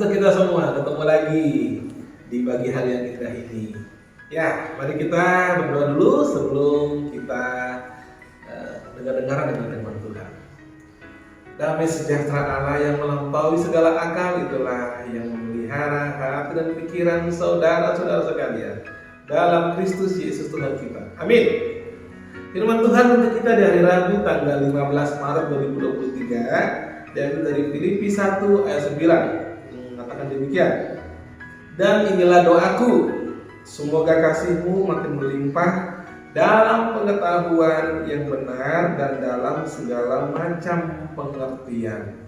untuk kita semua, ketemu lagi di pagi hari yang indah ini. Ya, mari kita berdoa dulu sebelum kita dengar-dengaran dengan firman Tuhan. Damai sejahtera Allah yang melampaui segala akal, itulah yang memelihara hati dan pikiran saudara-saudara sekalian dalam Kristus Yesus Tuhan kita. Amin. Firman Tuhan untuk kita di hari Rabu tanggal 15 Maret 2023 diambil dari Filipi 1 ayat 9, mengatakan demikian. Dan inilah doaku, semoga kasihmu makin melimpah dalam pengetahuan yang benar dan dalam segala macam pengertian.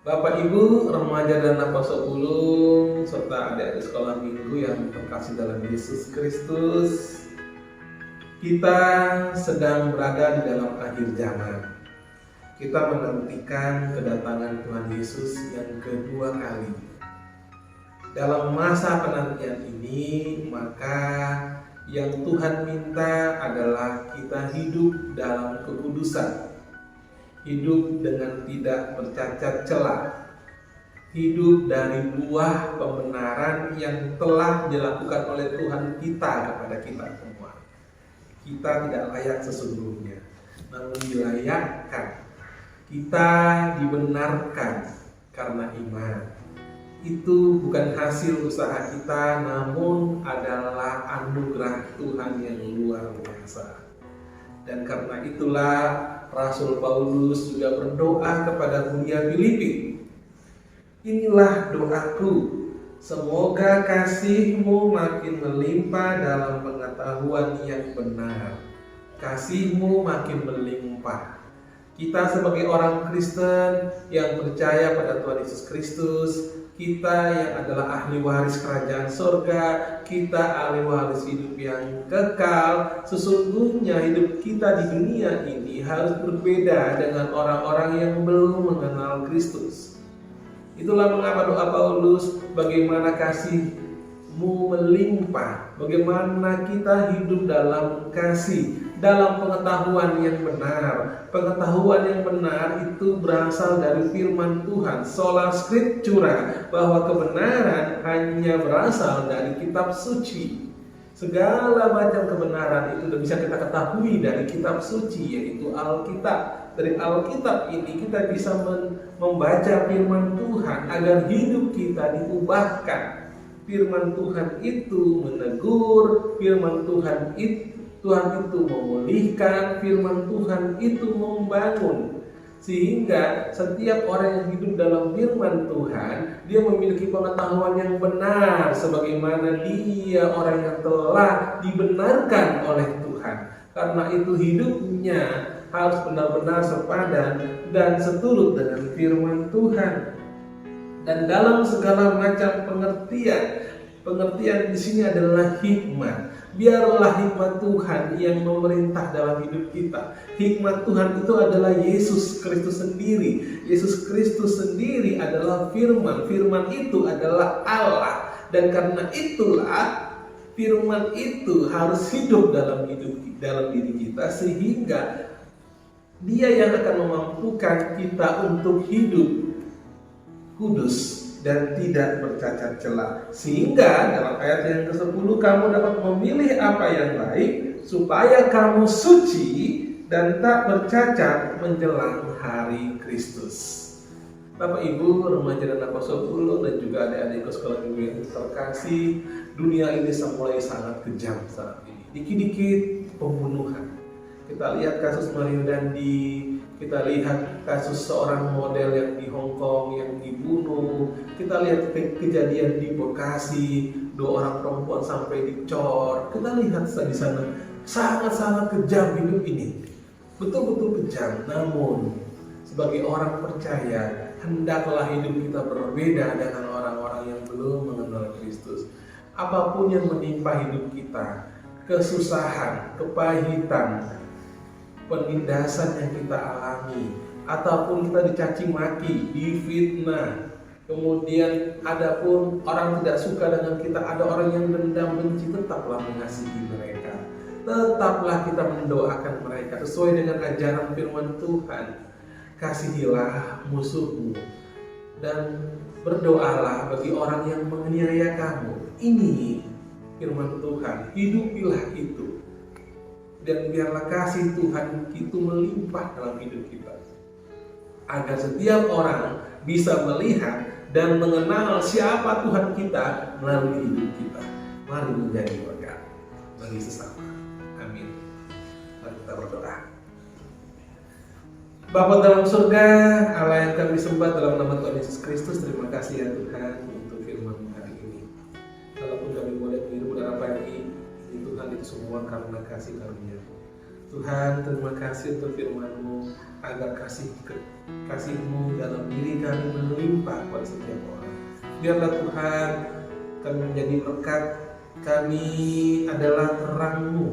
Bapak Ibu, remaja dan anak sulung serta adik-adik sekolah minggu yang terkasih dalam Yesus Kristus, kita sedang berada di dalam akhir zaman. Kita menantikan kedatangan Tuhan Yesus yang kedua kali. Dalam masa penantian ini, maka yang Tuhan minta adalah kita hidup dalam kekudusan, hidup dengan tidak bercacat celah, hidup dari buah pembenaran yang telah dilakukan oleh Tuhan kita kepada kita semua. Kita tidak layak sesungguhnya, namun dilayakkan. Kita dibenarkan karena iman. Itu bukan hasil usaha kita, namun adalah anugerah Tuhan yang luar biasa. Dan karena itulah Rasul Paulus juga berdoa kepada dunia Filipi. Inilah doaku, semoga kasihmu makin melimpah dalam pengetahuan yang benar. Kasihmu makin melimpah. Kita sebagai orang Kristen yang percaya pada Tuhan Yesus Kristus, kita yang adalah ahli waris kerajaan surga, kita ahli waris hidup yang kekal. Sesungguhnya hidup kita di dunia ini harus berbeda dengan orang-orang yang belum mengenal Kristus. Itulah mengapa doa Paulus, bagaimana kasihmu melimpah, bagaimana kita hidup dalam kasih, dalam pengetahuan yang benar. Pengetahuan yang benar itu berasal dari firman Tuhan, sola scriptura, bahwa kebenaran hanya berasal dari kitab suci. Segala macam kebenaran itu bisa kita ketahui dari kitab suci, yaitu Alkitab. Dari Alkitab ini kita bisa membaca firman Tuhan agar hidup kita diubahkan. Firman Tuhan itu menegur, firman Tuhan itu memulihkan, firman Tuhan itu membangun. Sehingga setiap orang yang hidup dalam firman Tuhan, dia memiliki pengetahuan yang benar, sebagaimana dia orang yang telah dibenarkan oleh Tuhan. Karena itu hidupnya harus benar-benar sepadan dan seturut dengan firman Tuhan. Dan dalam segala macam pengertian di sini adalah hikmat. Biarlah hikmat Tuhan yang memerintah dalam hidup kita. Hikmat Tuhan itu adalah Yesus Kristus sendiri. Yesus Kristus sendiri adalah firman. Firman itu adalah Allah. Dan karena itulah firman itu harus hidup dalam diri kita, sehingga Dia yang akan memampukan kita untuk hidup kudus dan tidak bercacat celah. Sehingga dalam ayat yang ke-10, kamu dapat memilih apa yang baik, supaya kamu suci dan tak bercacat menjelang hari Kristus. Bapak Ibu, remaja dan anak sulung dan juga adik-adik sekolah minggu yang terkasih, dunia ini mulai sangat kejam saat ini. Dikit-dikit pembunuhan. Kita lihat kasus Mario Dandi, kita lihat kasus seorang model yang di Hong Kong yang dibunuh, kita lihat kejadian di Bekasi, 2 orang perempuan sampai dicor. Kita lihat di sana sangat-sangat kejam hidup ini, betul-betul kejam. Namun sebagai orang percaya, hendaklah hidup kita berbeda dengan orang-orang yang belum mengenal Kristus. Apapun yang menimpa hidup kita, kesusahan, kepahitan, penindasan yang kita alami, ataupun kita dicaci maki, difitnah, kemudian adapun orang tidak suka dengan kita, ada orang yang dendam benci, tetaplah mengasihi mereka, tetaplah kita mendoakan mereka sesuai dengan ajaran firman Tuhan. Kasihilah musuhmu dan Berdoalah bagi orang yang menganiaya kamu. Ini firman Tuhan, hidupilah itu. Dan biarlah kasih Tuhan itu melimpah dalam hidup kita. Agar setiap orang bisa melihat dan mengenal siapa Tuhan kita melalui hidup kita. Mari menjadi berkat bagi sesama. Amin. Mari kita berdoa. Bapa dalam surga, Allah yang kami sembah dalam nama Tuhan Yesus Kristus, terima kasih ya Tuhan untuk firman hari ini. Walaupun kami boleh keliru pada pagi ini Tuhan, itu semua karena kasih karunia. Tuhan, terima kasih untuk firman-Mu, agar kasih-Mu dalam diri kami melimpah pada setiap orang. Biarlah Tuhan kami menjadi berkat, kami adalah terang-Mu,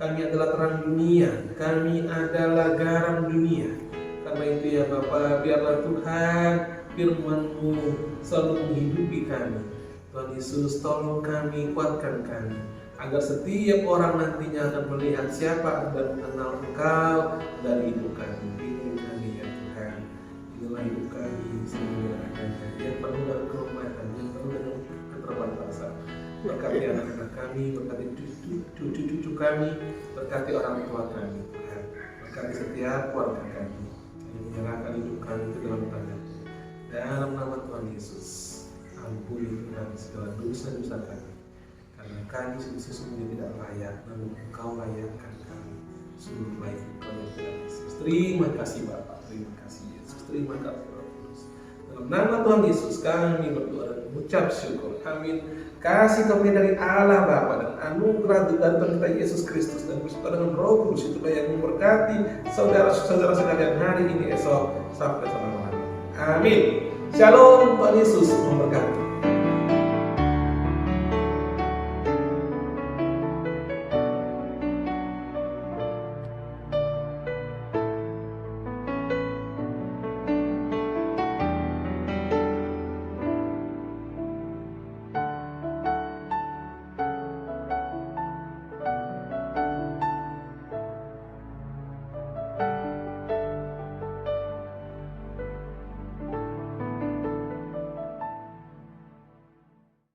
kami adalah terang dunia, kami adalah garam dunia. Karena itu ya Bapa, biarlah Tuhan firman-Mu selalu menghidupi kami. Tuhan Yesus, tolong kami, kuatkan kami, agar setiap orang nantinya akan melihat siapa dan mengenal Engkau dari hidup kami. Bimbing kami ya Tuhan, inilah hidup kami semuanya yang penuh dengan kerumahan, yang penuh dengan keterbatasan. Berkati anak-anak kami, berkati cucu-cucu kami, berkati orang tua kami Tuhan, berkati setiap keluarga kami. Kami menyerahkan hidup kami ke dalam tangan. Dalam nama Tuhan Yesus, ampuni Tuhan segala dosa-dosa kami. Karena kami sesungguhnya tidak layak, namun Engkau layakkan kami. Sungguh baik Engkau yang Tuhan Yesus. Terima kasih Bapa, terima kasih Yesus, terima kasih Roh Kudus. Dalam nama Tuhan Yesus kami berdoa dan mengucap syukur. Amin. Kasih karunia dari Allah Bapa dan anugerah dan Tuhan kita Yesus Kristus dan bersama dengan Roh Kudus itulah yang memberkati saudara-saudara sekalian hari ini, esok sampai selama-lamanya. Amin. Shalom, Tuhan Yesus memberkati.